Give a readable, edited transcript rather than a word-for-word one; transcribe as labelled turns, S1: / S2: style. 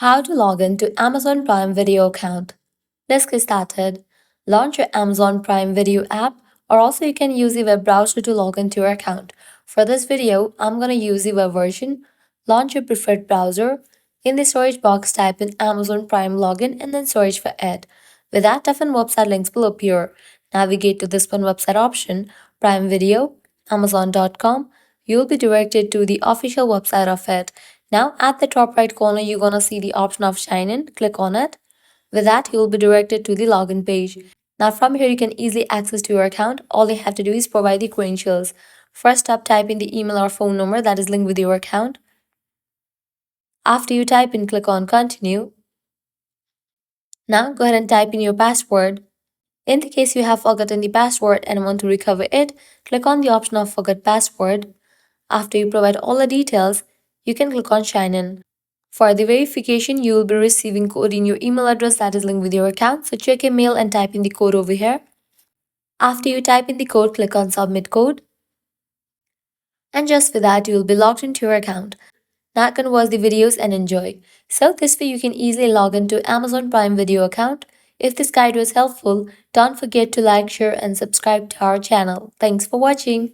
S1: How to log in to Amazon Prime Video account. Let's get started. Launch your Amazon Prime Video app, or also you can use the web browser to log into your account. For this video, I'm going to use the web version. Launch your preferred browser. In the search box, type in Amazon Prime login and then search for it. With that, different website links will appear. Navigate to this one website option, Prime Video, Amazon.com. You'll be directed to the official website of it. Now at the top right corner, you're gonna see the option of sign in. Click on it. With that, you'll be directed to the login page. Now from here, you can easily access to your account. All you have to do is provide the credentials. First up, type in the email or phone number that is linked with your account. After you type in, click on continue. Now go ahead and type in your password. In the case you have forgotten the password and want to recover it, click on the option of forget password. After you provide all the details, you can click on sign in. For the verification, you will be receiving code in your email address that is linked with your account. So check your mail and type in the code over here. After you type in the code, click on submit code. And just for that, you will be logged into your account. Now can watch the videos and enjoy. So this way you can easily log into Amazon Prime Video account. If this guide was helpful, don't forget to like, share and subscribe to our channel. Thanks for watching.